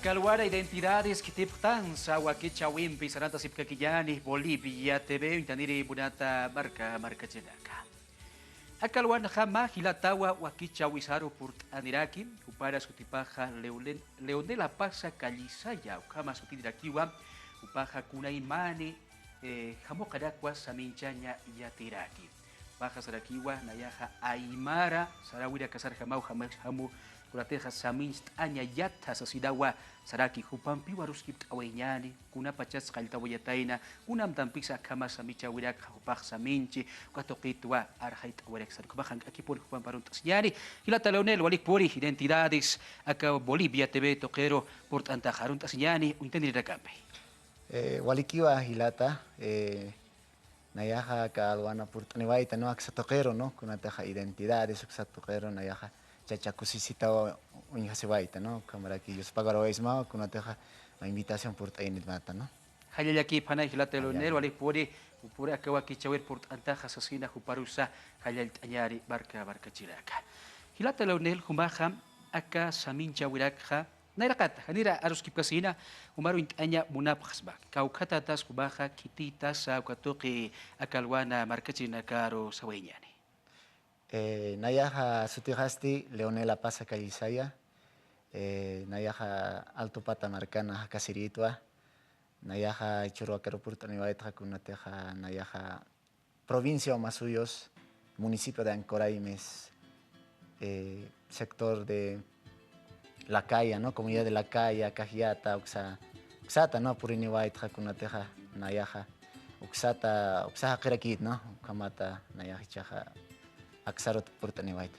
Acalwara identidades que tiptan sa Wakichawimpi Saranta Sipkakiyani, Bolivia, TV, Intaniri Bunata Marca Chenaka. Acalwan Hama, Hilatawa, Wakichawisaru Purt Aniraki, Upara Sutipaja, Leonela Pasa Calisaya, Ukama Sutidirakiwa, Upaja Kunaimani, Jamokarakwa, Saminchanya Yatiraki. Baja Sarakiwa, Nayaja Aymara, Sarawira Casar Jamau, Hamu. Kurateja saminst anya yata sa sidawa saraki hupampi waruskip awenyani kuna pachas kalita wayataina kuna mtampisa kama samicha wirak hupak saminchi katokitwa arhait awerek sar kubahan akipur hupamparuntas yani hilata leonel walik puri identidades aka Bolivia TV toquero port antajaruntas yani untendira kampe walikiwa hilata nayaja kalwana port aniwaita no aksa toquero no kuna teja identidades aksa toquero nayaja chachakusisita unhasiwaita no cámara que yo pagaro isma con la invitación por tainit mata no hayaki panay hilata leonel walik puri akawa kichawir port antaja sasina huparusa hayal tanyari barka chiraka hilata leonel humaha aka samincha wirakha Nairakat, hanira arus kipkasina, umaru intanya munap khasbak. Kau kata tas kubaha kitita sa katoki akalwana markachina karo sawenyani. Nayaja sutihasti Leonela Pasa Calisaya, Nayaja Alto Patamarcana Casiritua, Nayaja Churuacaro Purtanivaita Cunateja, Nayaja Provincia Omasuyos, municipio de Ancoraimes, sector de La Caya, ¿no? Comunidad de La Caya, Cajiata, Uxata, ¿no? Purinivaita Cunateja, Nayaja, Uxata Kerakit, ¿no? Kamata, Nayaja Chaja. Aksarot purtaniwaita.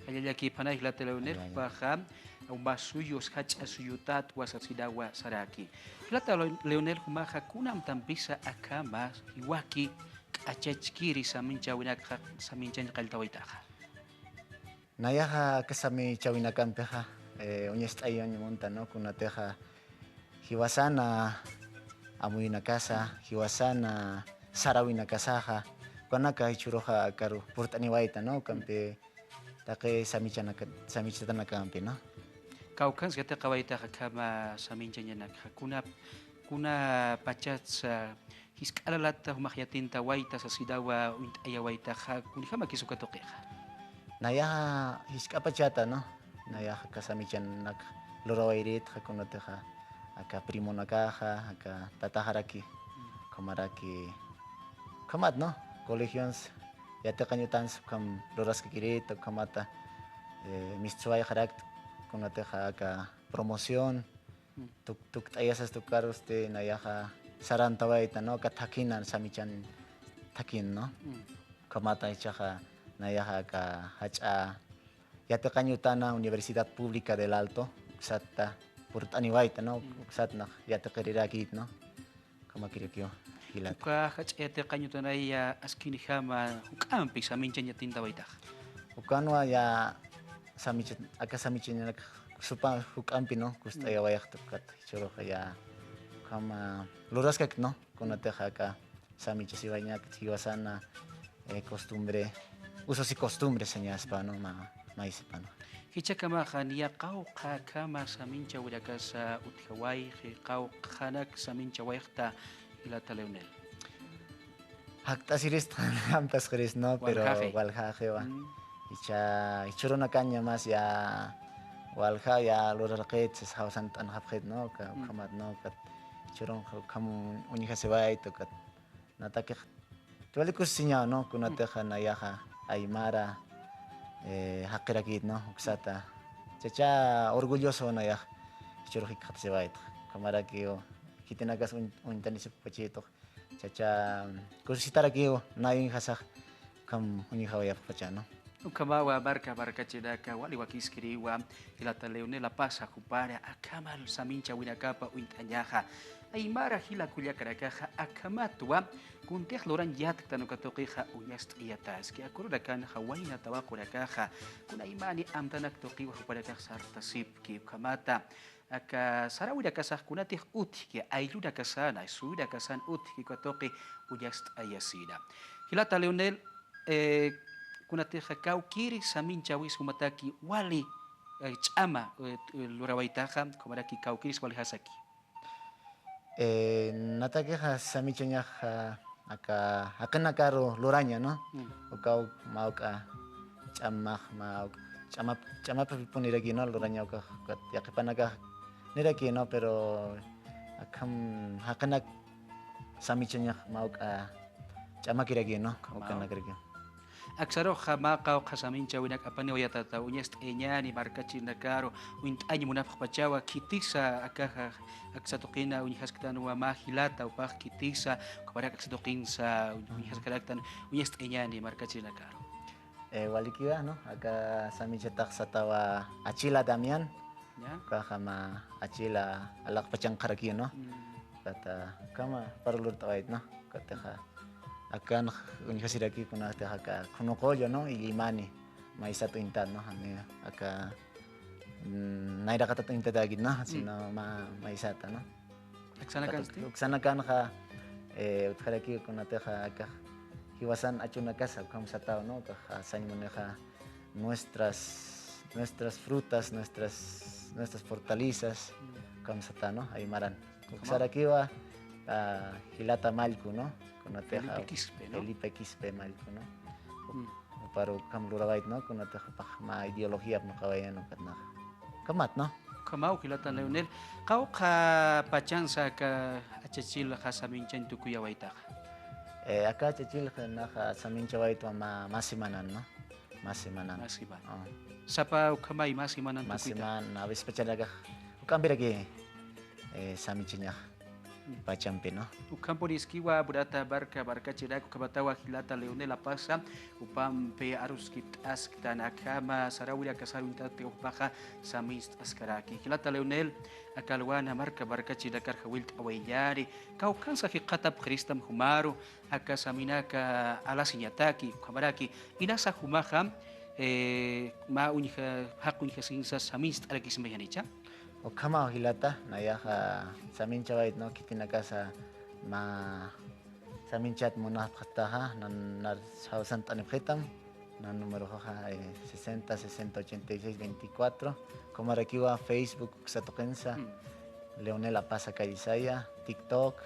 Hayaki panay hilata leonel baja umbasuyos hach asuyutat wasasidawa saraki. Hilata leonel humaha kunam tampisa akama iwaki achachkiri samincha winaka samincha kaltawaitaja. Nayaja kasami chawinakampeja uñestayon monta no kunateja hiwasana amuyina casa hiwasana sarawina kasaja Kanaka churoja karu purtaniwaita no kampe take samichana kampe no Kaukan zgata kawaita kama saminchanya nak kuna pachats hiskalalata humahyatinta waita sa sidawa uint ayawaita kuni kama kisukatokeja Naya hiskapachata no Naya kasamichan nak lorawairit hakunateja aka primo nakaja aka tataharaki kamaraki kamat no colegios ya te cañutan kam loras que quiere to kamata mistuay harak con la teja acá promoción tuk ayasas tocar usted nayaja sarantawaita no katakinan samichan takin no kamata ichaja nayaja ka hacha ya te cañutana Universidad Pública del Alto sata por aniwaita no satna ya te querirá aquí no kama kirikyo Uka hachete kanyutanay askini hama ukampi sa minchanya tindawaita. Ukanwa ya aka samichin supa ukampi no kusta ya wayak tukat choro ya kama luraskak no kunateja aka samichi siwañak hiwasana costumbre usos y costumbres señas pa no maisipa no Hicha kama khania qau kama samincha wirakasa uthawai qau khanak samincha waykta hilata leonel. Hakta siris hamtas siris no pero walhaje wa ichurona caña más ya walha ya lurarqet ses hausan tan hapjet no ka kamat no kat churon kam unija se va to kat natake tuali kusinya no kunateja nayaja aymara haqirakit no uksata chacha orgulloso na ya churujik hat se va kamara kio kitinakas untanisip pachito chacha kursitara kio nayin hasak kam unihawaya pachano Ukamawa barka chedaka wali wakiskiri wa hilata leonela pasa kupara akamal samincha winakapa uintanyaha aymara hila kulya karakaha akamatwa kunteh loran yatak tanukatoqiha unyast iyatas ki akurura kan hawaina tawakurakaha kuna imani amtanak toqiwa huparakah sartasip ki kamata aka sarawida kasah kunatih uthi ki ayuda kasana suida kasan uthi ki katoqi unyast ayasida hilata leonel kuna teja kau kiri samin chawis humataki wali ch'ama lurawaitaja comaraki kaukiris walhasaki. Natakeja samichañaj acá nakaro luraña, ¿no? Okau mauka chamaj mauk chamapa poniraki, ¿no? Luraña oka yaqipanaka niraki, ¿no? Pero acá samichañaj mauka chamakiraki, ¿no? Oka nakraki. Aksaro hamaqa qasamincha winak apani oyatata uñast eñani markachi nakaro uint añi munapaq pachawa kitisa akaja aksatoqina uñihasqtan wama hilata upaq kitisa kaparak aksatoqinsa uñihasqaraktan uñast eñani markachi nakaro. Walikiwa, ¿no? Acá samichataq satawa achila Damián, Ya. kajama achila alaqpachanqaraki, ¿no? Kata kama parlur tawait, ¿no? Kataja acá uñihasiraki kunataja acá kunoqollo, ¿no? Y limani maisato intat, ¿no? Acá nairaqatato intatagit, ¿no? Sino maisata, ¿no? Aksana kansti? Uksanakanja utjaraki kunataja acá hiwasan achuna casa como satao, ¿no? Caja maneja nuestras frutas, nuestras fortalezas, como satao, ¿no? Aymaran. Uksarakiwa hilata malku, ¿no? Kunateja Felipe Quispe malku, ¿no? Para kamlurawait, ¿no? Kunateja ma ideología no kawayano katna. Kamat, ¿no? Kamau hilata Leonel kau ka pachansa ka achachil hasaminchan tukuya waitaja. Acá chachil naja saminchawait masimanan, ¿no? Masimanan. Masiman. Sapa ukamay masimanan tukuita. Masiman, a veces pachanaga. Ukambira que samichiñaj pachampi, ¿no? Ukampo niskiwa burata barka chiraku kabatawa hilata Leonela pasa upampe aruskip asktana kama sarawira kasaruntate upaja samist askaraki hilata Leonel akalwana barka chirakar hawilt awayari kaukansa hiqatab Kristam humaru akasaminaka alasiñataki kamaraki inasa humaja ma unja hakunja sinsa samist alakismeyanicha. O kama hilata nayaja saminchawait, ¿no? Kitina casa saminchat munah pataja nar sausan tanibjetam nan número hoja 60 60 86 24 como requiwa Facebook satokensa Leonela Pasa Carizaya TikTok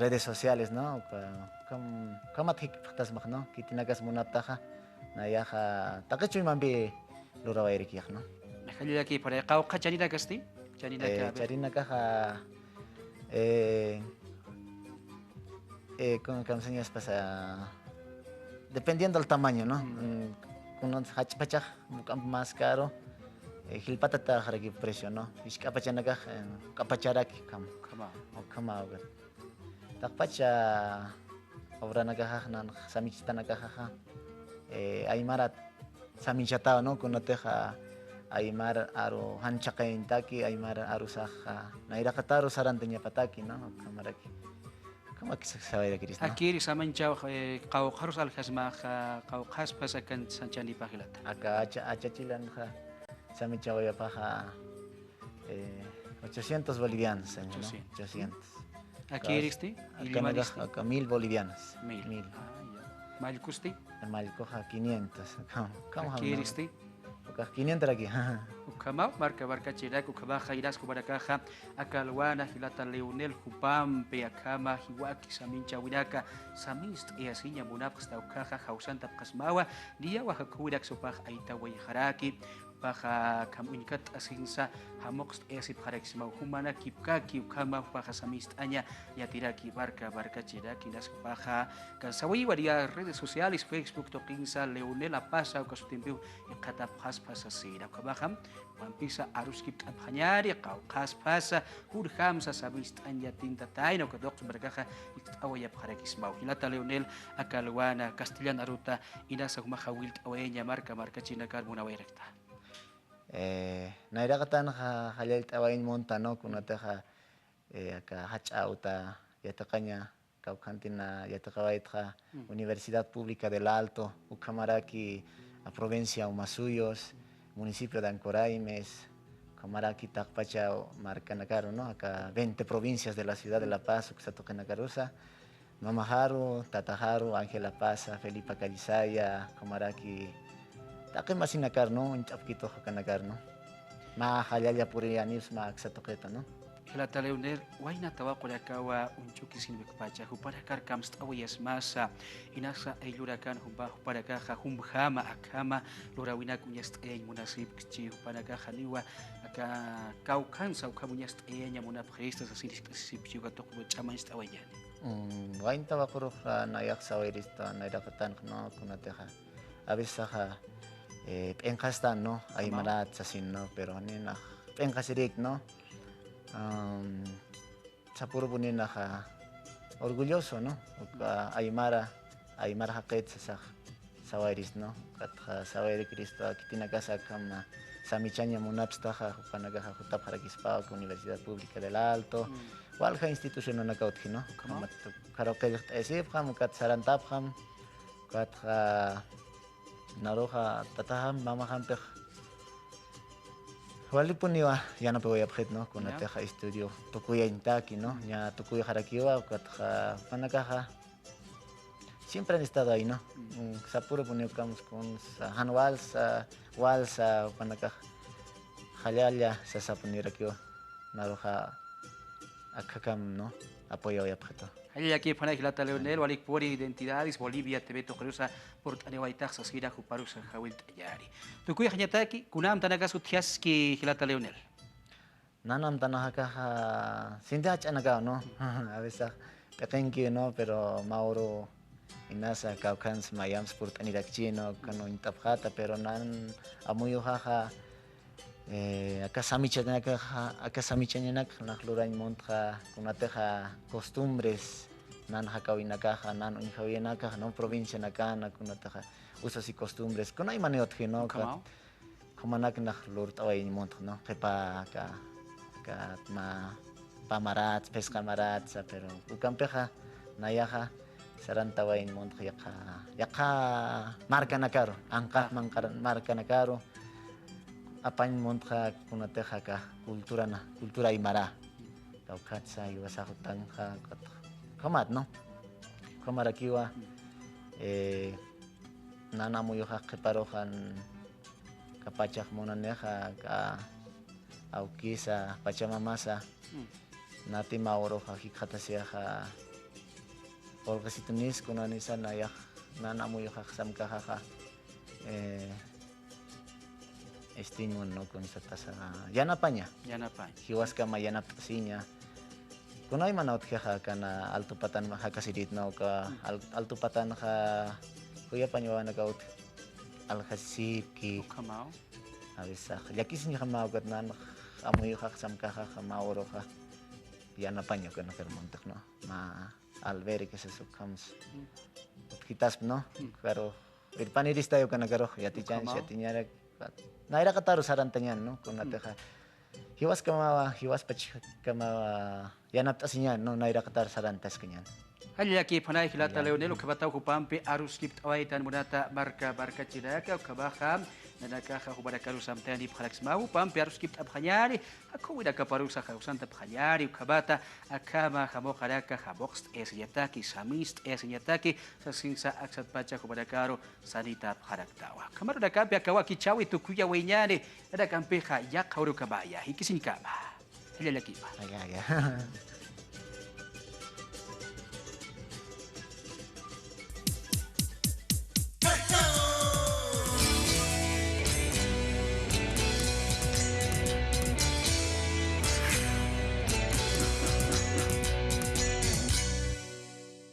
redes sociales, ¿no? Kama tikpatas no kitina casa munah taja nayaja takachu mambi lurawairikiaj, ¿no? Nakali aquí para kau kacharina kasti? Charina caja con señas pasa dependiendo del tamaño, ¿no? Con un hachpachaj más caro hilpata ta haraki precio, ¿no? Iskapachana caja kapacharaki kama takpacha obrana caja nan samichitana caja aymarat samichatao, ¿no? Con teja aymar aro hanchaqaintaki aymar arusaja nairakataru sarantenya pataki, no? Kamaraki kama sabayra kiris, no? Aquí samanchao kau harus alhasmaja kau haspas akan sanchani pagilata. Acá achachilan ja samichawaya paja 800 bolivianos, ¿no? 800. Aquí eristi? Acá 1000 bolivianos. 1000. Malkusti? Malcoja 500. Aquí eristi? 500 aquí. Ukamau marka chiraku ukama jairas kubarakaja akalwana hilata Leonel hupampe akama hiwaki samincha winaka samist easinya munapsta ukaja hausanta kasmawa dia wahakurak supah aita wayharaki paha kamunikat asinsa hamox esip hareksima humana kipkaki ukama paha samist anya yatiraki barka chiraki nas paha kasawi waria redes sociales Facebook tokinsa Leonel apasa ukasutimpiu ikata pas asira kabaham pampisa arus kip abhanyari kau pasa hurham sa samist anya tinta taino kadok berkaha awaya harekisma hilata Leonel akalwana Castellan aruta inasa humahawilt awenya marka chinakar munawairekta. Nairakatan halal tawain monta, no? Kunataja acá hachauta yatakaña kaukantina yatakawaitja Universidad Pública del Alto Ucamaraki a provincia Umasuyos municipio de Ancoraimes Camaraki Takpacha Marcanacaro, ¿no? Acá 20 provincias de la ciudad de La Paz Uxatocanakarusa Mamajaru, Tatajaru, Ángela Paza, Felipa Calizaya, Camaraki Taki masinakar no, un chapquito kanakar no. Mahalaya puri anis maksatoqueta no. Hilata Leonel, waina tawa kolakawa unchuki sinbekpacha, huparakar kamst awiyas masa, inasa eilurakan huparakaja humbhama akama, lurawina kunyast munasib kchi huparakaja liwa, aka kaukansa ukamunyast nyamuna prestas así sipchuga tokbo chamanst awayani. Wain tawa kuro nayak sawirista nairakatan no kunateja. A veces pencastan no, ay marat sasin no, pero nina pencasirik no. Sa puro po naka orgulloso no aymara haket sa wairis no kat sa wairi Cristo kitinagasa kama sa michanya munapstaha panagaha hutap harakispa Universidad Pública del Alto walha institución no nakautki no karokel esip ham kat sarantap ham kat naroha tataham mama ham peh Wali pun niwa yana pe waya phet no kuna teja estudio tukuya intaki no ya tukuya harakiwa katja panakaja siempre han estado ahí no sapuro pun kamos con hanwals walsa panakaja halaya sa sapunira kyo naroja akakam no apoyo waya pheto Hay aquí para Hilata Leonel, Walik por identidades, Bolivia, Tebeto, Jerusa, Port Anewaitax, Sira, Juparusa, Jawil Tayari. Tukuya Hanyataki, Kunam Tanagasu Tiaski, Hilata Leonel. Nanam tanahaka sindach anaga no a veces pequeño no pero Mauro inasa kaukans mayam sport anirakchino kano intapjata pero nan amuyo jaja acá samichanak naklurain montra kunateja costumbres nan hakawinakaja nan unjawinakaja no provincia nakana kunateja usos y costumbres kunay maneotje no kumanak naklur tawain montra no kepa ka pamarats pescamarats pero ukampeja nayaja sarantawain montra yaka marca nakaro angka marca nakaro apan montra kunateja ka kultura aymara kaukatsa iwasajutan ja kamat no kamarakiwa nanamuyo ja keparojan kapachak monaneja ka aukisa pachamamasa nati mauro ja hikatasia ja orgasitunis kunanisa nayak nanamuyo ja samkaja ja estingon no kun sa tasa yanapanya hiwaska mayanap sinya kunay manaut kaya kana alto patan makakasirit na ka alto patan ka kuya panyawa nagaut alhasiki Kamao abisa yakis niya kamao kat nan amuyo ka samka ka kamauro ka yanapanya kana kermontak no ma alveri que se sukams kitas no pero irpaniris tayo kana garo yatichan yatinyara naira kataru sarantanyan no kung nateja hiwas kamawa yanap tasinyan no naira katar sarantas kanyan Hay aquí para Hilata Leonel, Kabata Hupampe, Arus Kipt Awaitan Munata, Marca Chiraca, Kabaham, Nanakaja Hubarakaru Samtani, Halaxmau, Pampe, Arus Kipt Abhanyari, Akuida Kaparusa, Hausanta Bhanyari, Kabata, Akama, Hamokaraka, Haboxt, Esiataki, Samist, Esiataki, Sasinsa, Axat Pacha, Hubarakaro, Sanita, Haraktawa. Kamaru da Kampia Kawaki Chawi, Tukuya Winyani, Ada Kampeja, Yak Haurukabaya, Hikisinkama. Hay aquí.